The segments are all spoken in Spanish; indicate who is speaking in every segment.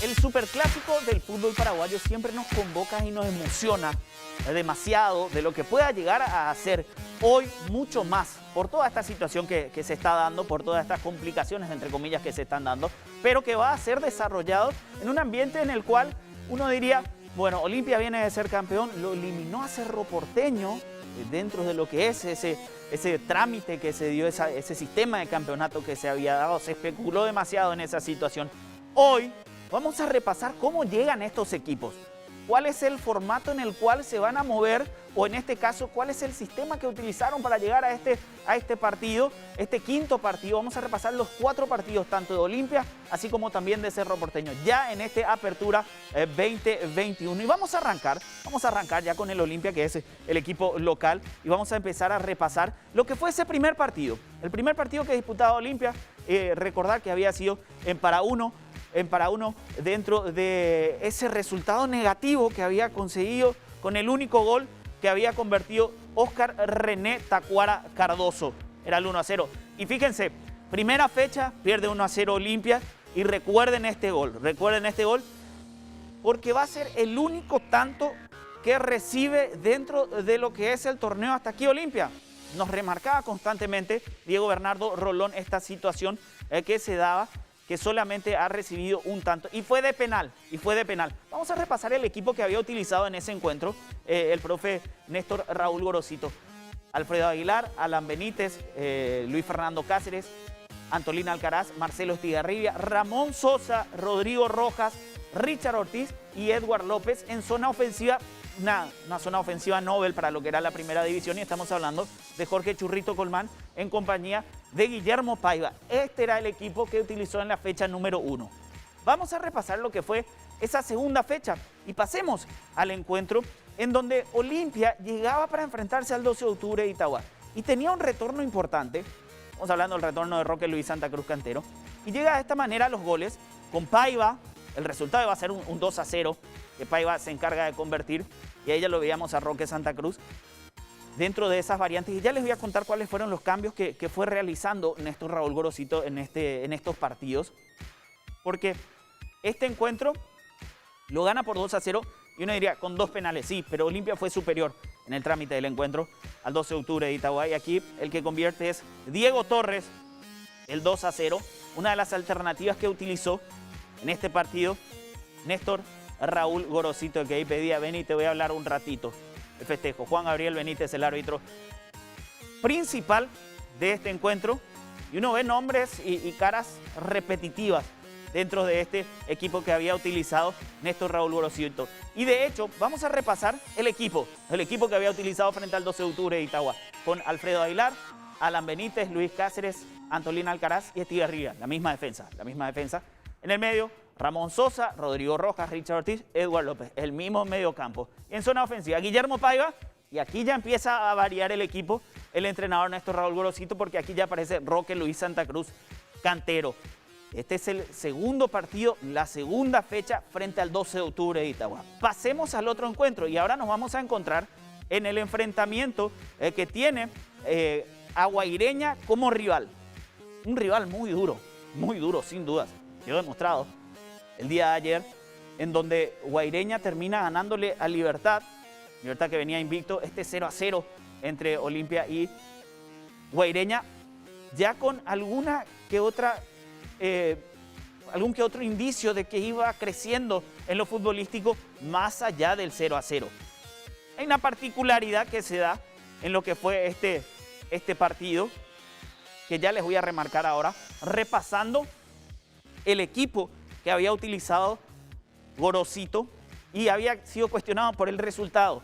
Speaker 1: El superclásico del fútbol paraguayo siempre nos convoca y nos emociona demasiado de lo que pueda llegar a hacer hoy mucho más por toda esta situación que se está dando, por todas estas complicaciones, entre comillas, que se están dando, pero que va a ser desarrollado en un ambiente en el cual uno diría, bueno, Olimpia viene de ser campeón, lo eliminó a Cerro Porteño dentro de lo que es ese trámite que se dio, ese sistema de campeonato que se había dado, se especuló demasiado en esa situación. Hoy vamos a repasar cómo llegan estos equipos, cuál es el formato en el cual se van a mover, o en este caso, cuál es el sistema que utilizaron para llegar a este partido, este quinto partido. Vamos a repasar los 4 partidos, tanto de Olimpia, así como también de Cerro Porteño, ya en esta apertura 2021. Y vamos a arrancar ya con el Olimpia, que es el equipo local, y vamos a empezar a repasar lo que fue ese primer partido. El primer partido que disputaba Olimpia, recordar que había sido en para uno dentro de ese resultado negativo que había conseguido con el único gol que había convertido Óscar René Tacuara Cardoso. Era el 1-0. Y fíjense, primera fecha, pierde 1-0 Olimpia, y recuerden este gol porque va a ser el único tanto que recibe dentro de lo que es el torneo hasta aquí Olimpia. Nos remarcaba constantemente Diego Bernardo Rolón esta situación que se daba, que solamente ha recibido un tanto, y fue de penal. Vamos a repasar el equipo que había utilizado en ese encuentro el profe Néstor Raúl Gorosito. Alfredo Aguilar, Alan Benítez, Luis Fernando Cáceres, Antolín Alcaraz, Marcelo Estigarribia, Ramón Sosa, Rodrigo Rojas, Richard Ortiz y Edward López en zona ofensiva. Una zona ofensiva Nobel para lo que era la primera división, y estamos hablando de Jorge Churrito Colmán en compañía de Guillermo Paiva. Este era el equipo que utilizó en la fecha número 1. Vamos a repasar lo que fue esa segunda fecha y pasemos al encuentro en donde Olimpia llegaba para enfrentarse al 12 de octubre de Itagua y tenía un retorno importante. Estamos hablando del retorno de Roque Luis Santa Cruz Cantero, y llega de esta manera a los goles con Paiva. El resultado va a ser un 2-0 que Paiva se encarga de convertir, y ahí ya lo veíamos a Roque Santa Cruz dentro de esas variantes. Y ya les voy a contar cuáles fueron los cambios que fue realizando Néstor Raúl Gorosito en estos partidos, porque este encuentro lo gana por 2-0, y uno diría, con 2 penales, sí, pero Olimpia fue superior en el trámite del encuentro al 12 de octubre de Itagua, y aquí el que convierte es Diego Torres, el 2-0, una de las alternativas que utilizó en este partido Néstor Raúl Gorosito, que ahí pedía, ven y te voy a hablar un ratito. El festejo. Juan Gabriel Benítez, el árbitro principal de este encuentro, y uno ve nombres y caras repetitivas dentro de este equipo que había utilizado Néstor Raúl Gorosito. Y de hecho, vamos a repasar el equipo que había utilizado frente al 12 de octubre de Itagua, con Alfredo Aguilar, Alan Benítez, Luis Cáceres, Antolín Alcaraz y Estigarribia. La misma defensa. En el medio, Ramón Sosa, Rodrigo Rojas, Richard Ortiz, Edward López, el mismo medio campo. Y en zona ofensiva, Guillermo Paiva, y aquí ya empieza a variar el equipo, el entrenador Néstor Raúl Gorosito, porque aquí ya aparece Roque Luis Santa Cruz Cantero. Este es el segundo partido, la segunda fecha frente al 12 de octubre de Itagua. Pasemos al otro encuentro, y ahora nos vamos a encontrar en el enfrentamiento que tiene a Guaireña como rival. Un rival muy duro, sin dudas. Quedó demostrado el día de ayer, en donde Guaireña termina ganándole a Libertad que venía invicto, este 0-0 entre Olimpia y Guaireña, ya con algún que otro indicio de que iba creciendo en lo futbolístico más allá del 0-0. Hay una particularidad que se da en lo que fue este partido, que ya les voy a remarcar ahora, repasando el equipo que había utilizado Gorosito y había sido cuestionado por el resultado.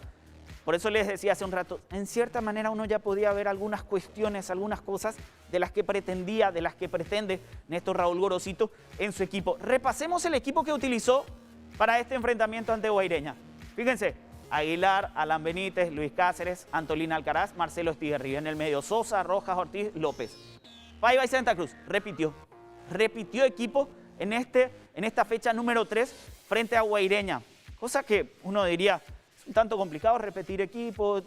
Speaker 1: Por eso les decía hace un rato, en cierta manera uno ya podía ver algunas cuestiones, algunas cosas de las que pretende Néstor Raúl Gorosito en su equipo. Repasemos el equipo que utilizó para este enfrentamiento ante Guaireña. Fíjense, Aguilar, Alan Benítez, Luis Cáceres, Antolín Alcaraz, Marcelo Estigarribia. En el medio, Sosa, Rojas, Ortiz, López. Paiva y Santa Cruz, repitió equipo en esta fecha número 3 frente a Guaireña. Cosa que uno diría, es un tanto complicado repetir equipo,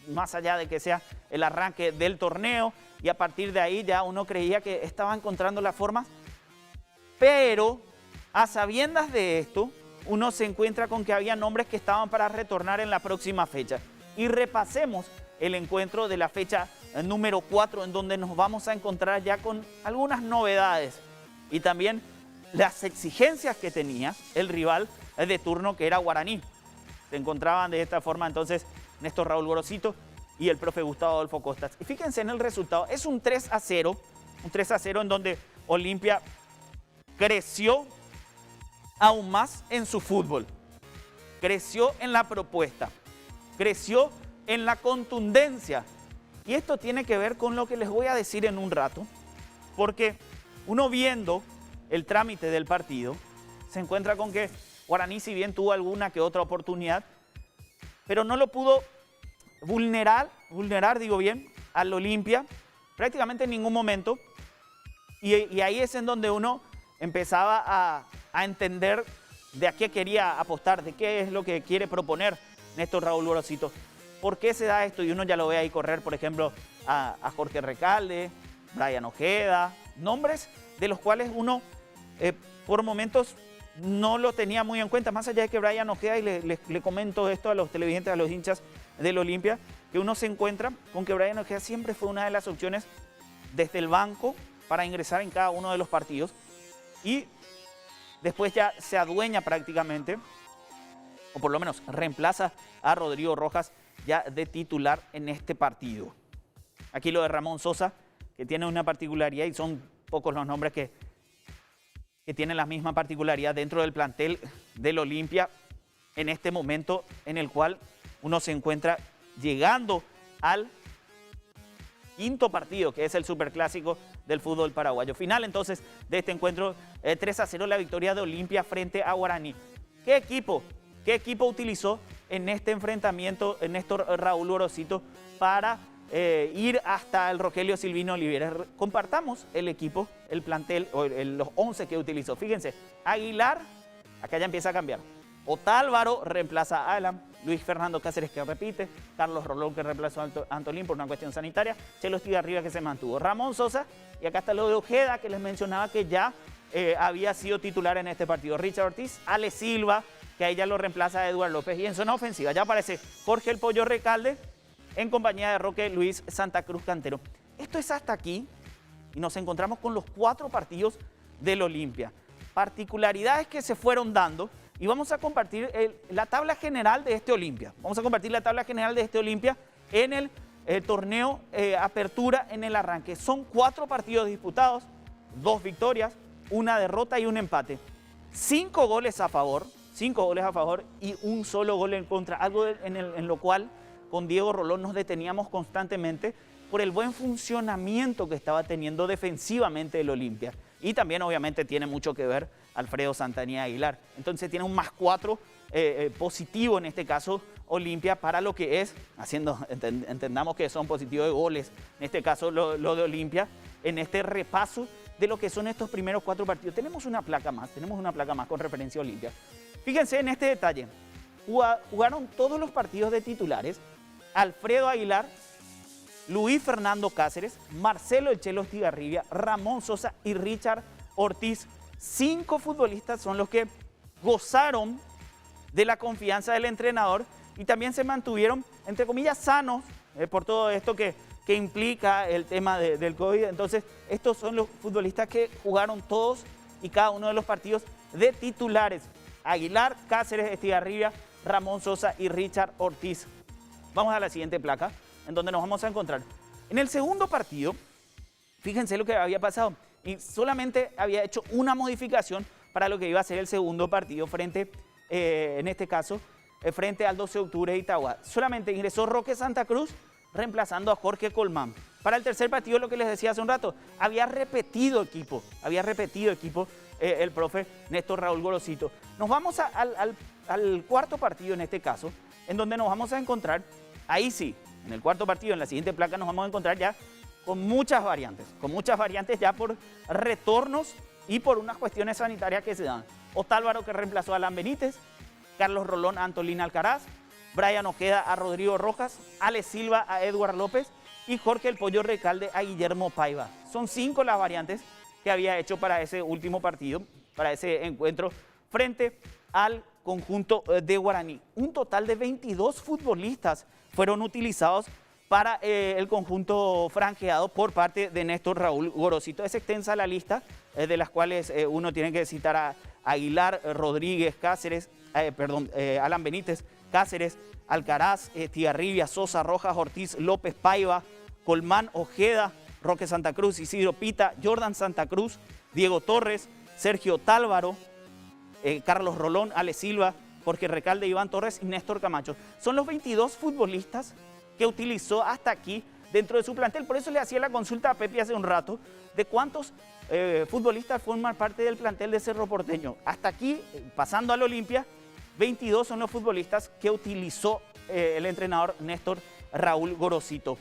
Speaker 1: más allá de que sea el arranque del torneo, y a partir de ahí ya uno creía que estaba encontrando la forma, pero A sabiendas de esto, uno se encuentra con que había nombres que estaban para retornar en la próxima fecha. Y repasemos el encuentro de la fecha número 4, en donde nos vamos a encontrar ya con algunas novedades y también las exigencias que tenía el rival de turno, que era Guaraní. Se encontraban de esta forma entonces Néstor Raúl Gorosito y el profe Gustavo Adolfo Costas. Y fíjense en el resultado, es un 3-0, en donde Olimpia creció aún más en su fútbol, creció en la propuesta, creció en la contundencia. Y esto tiene que ver con lo que les voy a decir en un rato, porque uno viendo el trámite del partido se encuentra con que Guaraní, si bien tuvo alguna que otra oportunidad, pero no lo pudo vulnerar al Olimpia prácticamente en ningún momento. Y ahí es en donde uno empezaba a entender de a qué quería apostar, de qué es lo que quiere proponer Néstor Raúl Gorosito. ¿Por qué se da esto? Y uno ya lo ve ahí correr, por ejemplo, a Jorge Recalde, Brian Ojeda, nombres de los cuales uno por momentos no lo tenía muy en cuenta, más allá de que Brian Ojeda, y le comento esto a los televidentes, a los hinchas del Olimpia, que uno se encuentra con que Brian Ojeda siempre fue una de las opciones desde el banco para ingresar en cada uno de los partidos, y después ya se adueña prácticamente, o por lo menos reemplaza a Rodrigo Rojas ya de titular en este partido. Aquí lo de Ramón Sosa, que tiene una particularidad, y son pocos los nombres que tienen la misma particularidad dentro del plantel del Olimpia en este momento en el cual uno se encuentra llegando al quinto partido, que es el superclásico del fútbol paraguayo. Final entonces de este encuentro, 3-0 la victoria de Olimpia frente a Guaraní. ¿Qué equipo utilizó en este enfrentamiento Néstor Raúl Gorosito para ir hasta el Rogelio Silvino Oliveres? Compartamos el equipo, el plantel, o los 11 que utilizó. Fíjense, Aguilar, acá ya empieza a cambiar. Otálvaro reemplaza a Alan, Luis Fernando Cáceres, que repite, Carlos Rolón, que reemplazó a Antolín por una cuestión sanitaria, Chelo Estigarribia, que se mantuvo, Ramón Sosa, y acá está lo de Ojeda, que les mencionaba que ya había sido titular en este partido, Richard Ortiz, Ale Silva, que ahí ya lo reemplaza a Eduardo López, y en zona ofensiva ya aparece Jorge El Pollo Recalde, en compañía de Roque Luis Santa Cruz Cantero. Esto es hasta aquí, y nos encontramos con los 4 partidos del Olimpia. Particularidades que se fueron dando, y vamos a compartir la tabla general de este Olimpia. Vamos a compartir la tabla general de este Olimpia en el torneo Apertura en el arranque. Son 4 partidos disputados, 2 victorias, 1 derrota y 1 empate. 5 goles a favor y 1 solo gol en contra, algo en lo cual con Diego Rolón nos deteníamos constantemente por el buen funcionamiento que estaba teniendo defensivamente el Olimpia. Y también obviamente tiene mucho que ver Alfredo Santanía Aguilar. Entonces tiene un +4 positivo en este caso Olimpia para lo que es, entendamos que son positivos de goles, en este caso lo de Olimpia, en este repaso de lo que son estos primeros 4 partidos. Tenemos una placa más con referencia a Olimpia. Fíjense en este detalle, jugaron todos los partidos de titulares Alfredo Aguilar, Luis Fernando Cáceres, Marcelo El Chelo Estigarribia, Ramón Sosa y Richard Ortiz. 5 futbolistas son los que gozaron de la confianza del entrenador y también se mantuvieron, entre comillas, sanos por todo esto que implica el tema del COVID. Entonces, estos son los futbolistas que jugaron todos y cada uno de los partidos de titulares. Aguilar, Cáceres, Estigarribia, Ramón Sosa y Richard Ortiz. Vamos a la siguiente placa, en donde nos vamos a encontrar. En el segundo partido, fíjense lo que había pasado. Y solamente había hecho una modificación para lo que iba a ser el segundo partido frente, en este caso, frente al 12 de octubre de Itagua. Solamente ingresó Roque Santa Cruz, reemplazando a Jorge Colmán. Para el tercer partido, lo que les decía hace un rato, había repetido equipo el profe Néstor Raúl Gorosito. Nos vamos al cuarto partido en este caso, en donde nos vamos a encontrar, ahí sí, en el cuarto partido, en la siguiente placa, nos vamos a encontrar ya con muchas variantes ya por retornos y por unas cuestiones sanitarias que se dan. Otálvaro, que reemplazó a Alan Benítez, Carlos Rolón a Antolín Alcaraz, Brian Ojeda a Rodrigo Rojas, Ale Silva a Eduardo López y Jorge El Pollo Recalde a Guillermo Paiva. Son 5 las variantes que había hecho para ese último partido para ese encuentro frente al conjunto de Guaraní. Un total de 22 futbolistas fueron utilizados para el conjunto franjeado por parte de Néstor Raúl Gorosito. Es extensa la lista, de las cuales uno tiene que citar a Aguilar, Rodríguez, Cáceres, Alan Benítez, Cáceres, Alcaraz, Tigarribia, Sosa, Rojas, Ortiz, López, Paiva, Colmán, Ojeda, Roque Santa Cruz, Isidro Pita, Jordan Santa Cruz, Diego Torres, Sergio Tálvaro, Carlos Rolón, Ale Silva, Jorge Recalde, Iván Torres y Néstor Camacho. Son los 22 futbolistas que utilizó hasta aquí dentro de su plantel. Por eso le hacía la consulta a Pepe hace un rato de cuántos futbolistas forman parte del plantel de Cerro Porteño. Hasta aquí, pasando al Olimpia, 22 son los futbolistas que utilizó el entrenador Néstor Raúl Gorosito.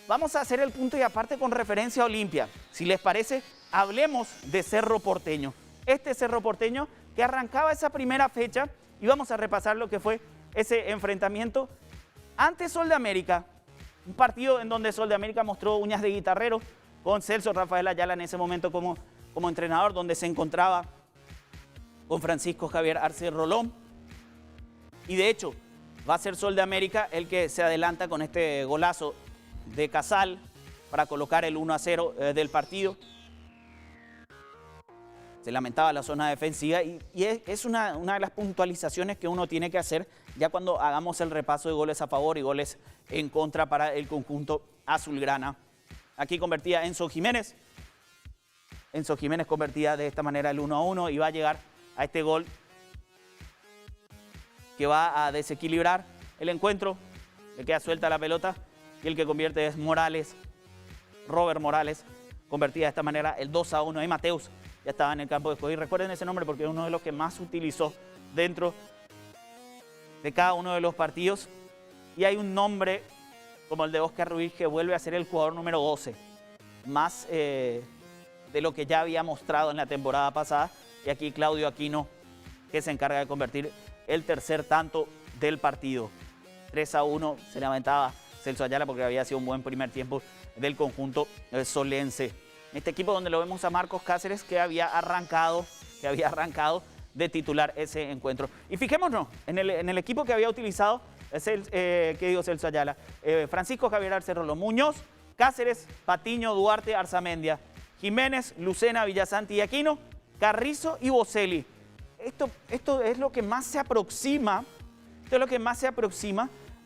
Speaker 1: Vamos a hacer el punto y aparte con referencia a Olimpia. Si les parece, hablemos de Cerro Porteño. Este Cerro Porteño que arrancaba esa primera fecha y vamos a repasar lo que fue ese enfrentamiento ante Sol de América. Un partido en donde Sol de América mostró uñas de guitarrero con Celso Rafael Ayala en ese momento como entrenador, donde se encontraba con Francisco Javier Arce Rolón. Y de hecho, va a ser Sol de América el que se adelanta con este golazo de Casal para colocar el 1-0 del partido. Se lamentaba la zona defensiva y es una de las puntualizaciones que uno tiene que hacer ya cuando hagamos el repaso de goles a favor y goles en contra para el conjunto azulgrana. Aquí convertía Enzo Jiménez. Enzo Jiménez convertía de esta manera el 1-1 y va a llegar a este gol que va a desequilibrar el encuentro. Le queda suelta la pelota y el que convierte es Morales. Robert Morales convertía de esta manera el 2-1 y Mateus ya estaba en el campo de juego. Y recuerden ese nombre porque es uno de los que más utilizó dentro de cada uno de los partidos. Y hay un nombre como el de Oscar Ruiz que vuelve a ser el jugador número 12. Más de lo que ya había mostrado en la temporada pasada. Y aquí Claudio Aquino que se encarga de convertir el tercer tanto del partido. 3-1 se lamentaba Celso Ayala porque había sido un buen primer tiempo del conjunto solense. Este equipo donde lo vemos a Marcos Cáceres que había arrancado de titular ese encuentro. Y fijémonos en el equipo que había utilizado Celso Ayala. Francisco Javier Arce Rolón, Muñoz, Cáceres, Patiño, Duarte, Arzamendia, Jiménez, Lucena, Villasanti y Aquino, Carrizo y Boselli. Esto es lo que más se aproxima,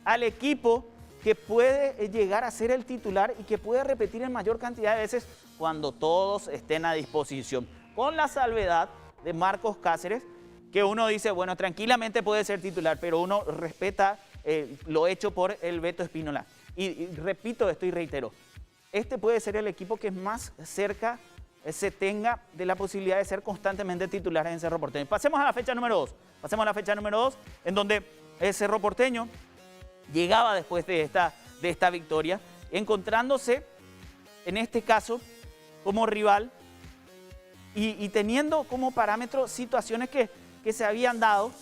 Speaker 1: al equipo que puede llegar a ser el titular y que puede repetir en mayor cantidad de veces cuando todos estén a disposición. Con la salvedad de Marcos Cáceres, que uno dice, bueno, tranquilamente puede ser titular, pero uno respeta lo hecho por el Beto Espínola. Y repito esto y reitero, este puede ser el equipo que más cerca se tenga de la posibilidad de ser constantemente titular en Cerro Porteño. Pasemos a la fecha número 2. En donde el Cerro Porteño llegaba después de esta victoria, encontrándose en este caso como rival y teniendo como parámetro situaciones que se habían dado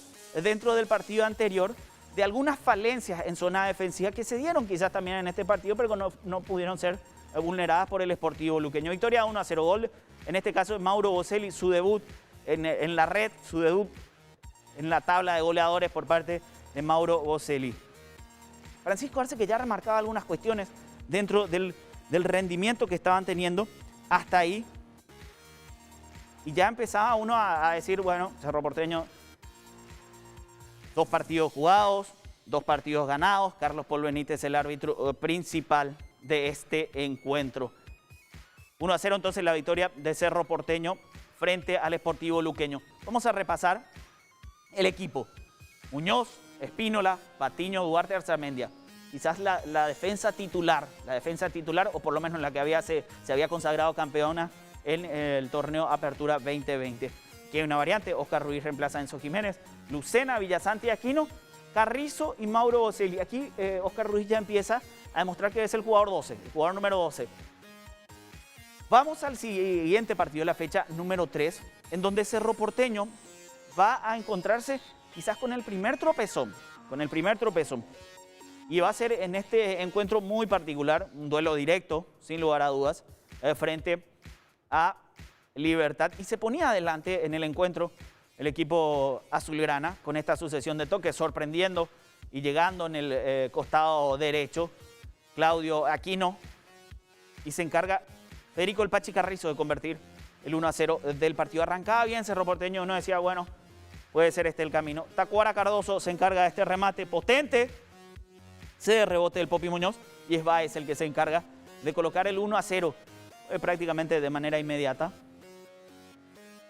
Speaker 1: dentro del partido anterior, de algunas falencias en zona defensiva que se dieron quizás también en este partido, pero no pudieron ser vulneradas por el Sportivo Luqueño. Victoria 1-0, gol, en este caso de Mauro Boselli, su debut en la red, su debut en la tabla de goleadores por parte de Mauro Boselli. Francisco Arce que ya remarcaba algunas cuestiones dentro del rendimiento que estaban teniendo hasta ahí. Y ya empezaba uno a decir, bueno, Cerro Porteño, 2 partidos jugados, 2 partidos ganados. Carlos Paul Benítez, el árbitro principal de este encuentro. 1-0 entonces la victoria de Cerro Porteño frente al Sportivo Luqueño. Vamos a repasar el equipo. Muñoz, Espínola, Patiño, Duarte, Arzamendia. Quizás la defensa titular, o por lo menos la que se había consagrado campeona en el torneo Apertura 2020. Aquí hay una variante, Oscar Ruiz reemplaza a Enzo Jiménez, Lucena, Villasanti y Aquino, Carrizo y Mauro Boselli. Aquí Oscar Ruiz ya empieza a demostrar que es el jugador 12, el jugador número 12. Vamos al siguiente partido, la fecha número 3, en donde Cerro Porteño va a encontrarse quizás con el primer tropezón. Y va a ser en este encuentro muy particular, un duelo directo, sin lugar a dudas, frente a Libertad y se ponía adelante en el encuentro el equipo azulgrana con esta sucesión de toques, sorprendiendo y llegando en el costado derecho Claudio Aquino, y se encarga Federico el Pachi Carrizo de convertir el 1-0 del partido. Arrancaba bien Cerro Porteño, uno decía, bueno, puede ser este el camino. Tacuara Cardoso se encarga de este remate potente, se de rebote del Popi Muñoz, y es Báez el que se encarga de colocar el 1-0 prácticamente de manera inmediata.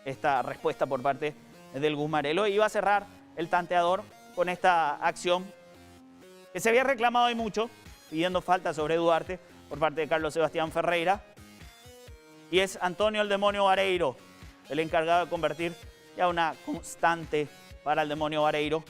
Speaker 1: Esta respuesta por parte del Guzmarelo, iba a cerrar el tanteador con esta acción que se había reclamado y mucho, pidiendo falta sobre Duarte por parte de Carlos Sebastián Ferreira, y es Antonio el Demonio Vareiro el encargado de convertir, ya una constante para el Demonio Vareiro,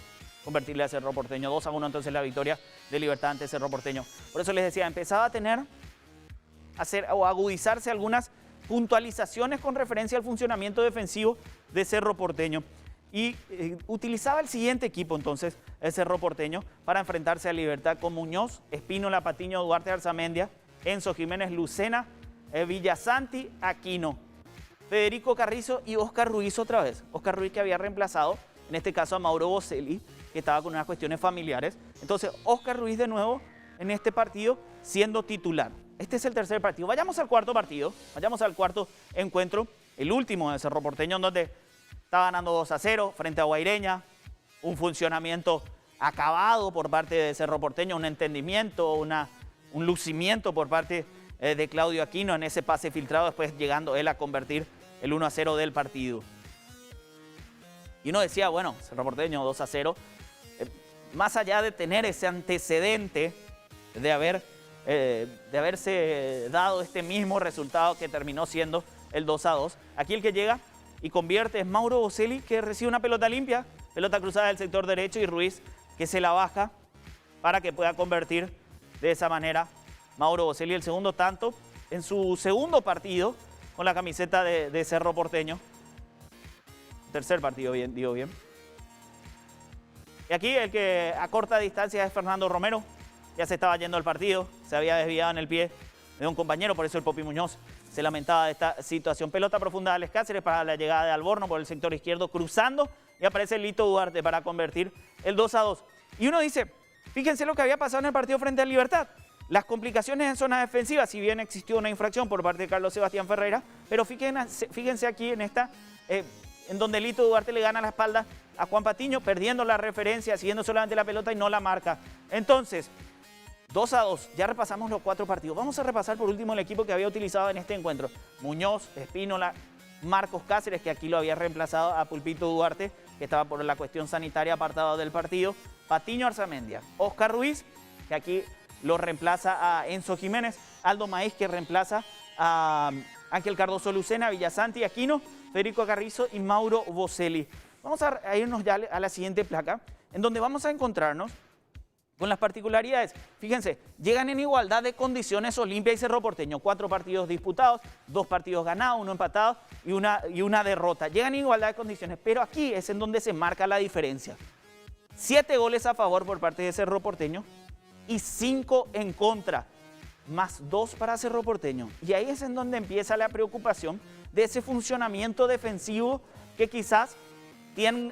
Speaker 1: convertirle a Cerro Porteño. 2-1 entonces la victoria de Libertad ante Cerro Porteño. Por eso les decía, empezaba a agudizarse algunas puntualizaciones con referencia al funcionamiento defensivo de Cerro Porteño. Y utilizaba el siguiente equipo entonces, el Cerro Porteño, para enfrentarse a Libertad con Muñoz, Espínola, Patiño, Duarte, Arzamendia, Enzo Jiménez, Lucena, Villasanti, Aquino, Federico Carrizo y Oscar Ruiz otra vez. Oscar Ruiz, que había reemplazado, en este caso, a Mauro Boselli, que estaba con unas cuestiones familiares. Entonces, Oscar Ruiz de nuevo en este partido siendo titular. Este es el tercer partido. Vayamos al cuarto partido, vayamos al cuarto encuentro, el último de Cerro Porteño, en donde está ganando 2-0 frente a Guaireña. Un funcionamiento acabado por parte de Cerro Porteño, un entendimiento, un lucimiento por parte de Claudio Aquino en ese pase filtrado, después llegando él a convertir el 1-0 del partido. Y uno decía, bueno, Cerro Porteño 2-0, más allá de tener ese antecedente de haberse dado este mismo resultado que terminó siendo el 2-2, aquí el que llega y convierte es Mauro Boselli, que recibe una pelota limpia, pelota cruzada del sector derecho, y Ruiz que se la baja para que pueda convertir de esa manera Mauro Boselli el segundo tanto en su segundo partido con la camiseta de Cerro Porteño. Tercer partido, bien, digo bien. Y aquí el que a corta distancia es Fernando Romero. Ya se estaba yendo al partido, se había desviado en el pie de un compañero, por eso el Popi Muñoz se lamentaba de esta situación. Pelota profunda de Alex Cáceres para la llegada de Alborno por el sector izquierdo, cruzando, y aparece Lito Duarte para convertir el 2-2. Y uno dice, fíjense lo que había pasado en el partido frente a Libertad. Las complicaciones en zona defensiva, si bien existió una infracción por parte de Carlos Sebastián Ferreira, pero fíjense aquí en esta, en donde Lito Duarte le gana la espalda a Juan Patiño, perdiendo la referencia, siguiendo solamente la pelota y no la marca. Entonces, 2-2, ya repasamos los 4 partidos. Vamos a repasar por último el equipo que había utilizado en este encuentro. Muñoz, Espínola, Marcos Cáceres, que aquí lo había reemplazado a Pulpito Duarte, que estaba por la cuestión sanitaria apartado del partido. Patiño, Arzamendia. Oscar Ruiz, que aquí lo reemplaza a Enzo Jiménez. Aldo Maíz, que reemplaza a Ángel Cardoso Lucena, Villasanti, Aquino, Federico Carrizo y Mauro Boselli. Vamos a irnos ya a la siguiente placa, en donde vamos a encontrarnos con las particularidades. Fíjense, llegan en igualdad de condiciones Olimpia y Cerro Porteño. 4 partidos disputados, 2 partidos ganados, 1 empatado y una derrota. Llegan en igualdad de condiciones, pero aquí es en donde se marca la diferencia. 7 goles a favor por parte de Cerro Porteño y 5 en contra, más 2 para Cerro Porteño. Y ahí es en donde empieza la preocupación de ese funcionamiento defensivo que quizás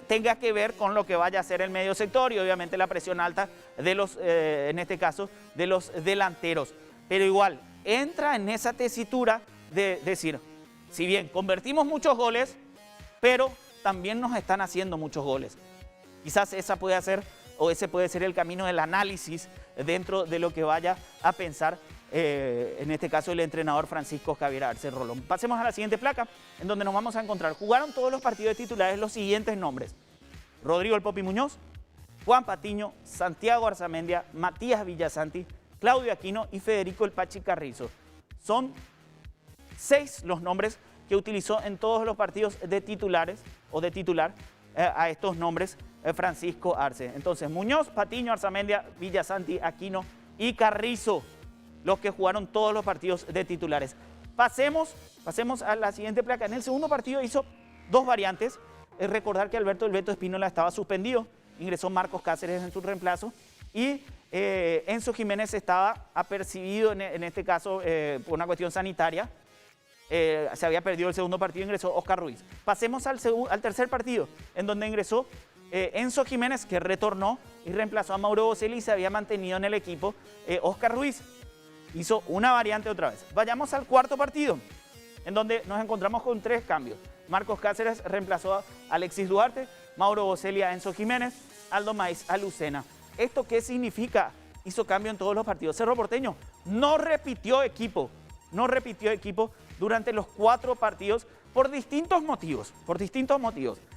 Speaker 1: tenga que ver con lo que vaya a ser el medio sector y obviamente la presión alta de los, en este caso, de los delanteros. Pero igual, entra en esa tesitura de decir, si bien convertimos muchos goles, pero también nos están haciendo muchos goles. Quizás ese puede ser el camino del análisis dentro de lo que vaya a pensar en este caso el entrenador Francisco Javier Arce Rolón. Pasemos a la siguiente placa, en donde nos vamos a encontrar. Jugaron todos los partidos de titulares los siguientes nombres: Rodrigo el Popi Muñoz, Juan Patiño, Santiago Arzamendia, Matías Villasanti, Claudio Aquino y Federico el Pachi Carrizo. Son 6 los nombres que utilizó en todos los partidos de titulares o de titular a estos nombres Francisco Arce. Entonces, Muñoz, Patiño, Arzamendia, Villasanti, Aquino y Carrizo, los que jugaron todos los partidos de titulares. Pasemos a la siguiente placa. En el segundo partido hizo 2 variantes. Es recordar que Alberto El Beto Espínola estaba suspendido. Ingresó Marcos Cáceres en su reemplazo. Y Enzo Jiménez estaba apercibido en este caso por una cuestión sanitaria. se había perdido el segundo partido, ingresó Oscar Ruiz. Pasemos al tercer partido, en donde ingresó Enzo Jiménez, que retornó y reemplazó a Mauro Boselli y se había mantenido en el equipo Oscar Ruiz. Hizo una variante otra vez. Vayamos al cuarto partido, en donde nos encontramos con 3 cambios. Marcos Cáceres reemplazó a Alexis Duarte, Mauro Boselli a Enzo Jiménez, Aldo Maiz a Lucena. ¿Esto qué significa? Hizo cambio en todos los partidos. Cerro Porteño no repitió equipo durante los 4 partidos por distintos motivos,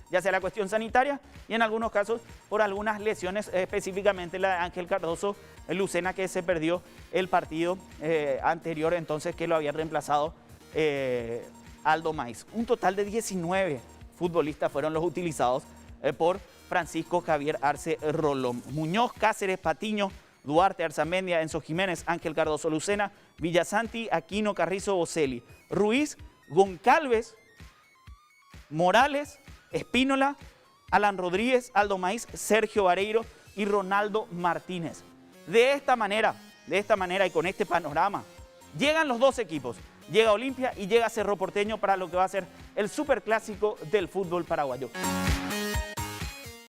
Speaker 1: ya sea la cuestión sanitaria y en algunos casos por algunas lesiones, específicamente la de Ángel Cardoso Lucena, que se perdió el partido anterior, entonces que lo había reemplazado Aldo Maiz. Un total de 19 futbolistas fueron los utilizados por Francisco Javier Arce Rolón. Muñoz, Cáceres, Patiño, Duarte, Arzamendia, Enzo Jiménez, Ángel Cardoso Lucena, Villasanti, Aquino, Carrizo, Boselli, Ruiz, Goncalves, Morales, Espínola, Alan Rodríguez, Aldo Maiz, Sergio Vareiro y Ronaldo Martínez. De esta manera y con este panorama, llegan los 2 equipos. Llega Olimpia y llega Cerro Porteño para lo que va a ser el superclásico del fútbol paraguayo.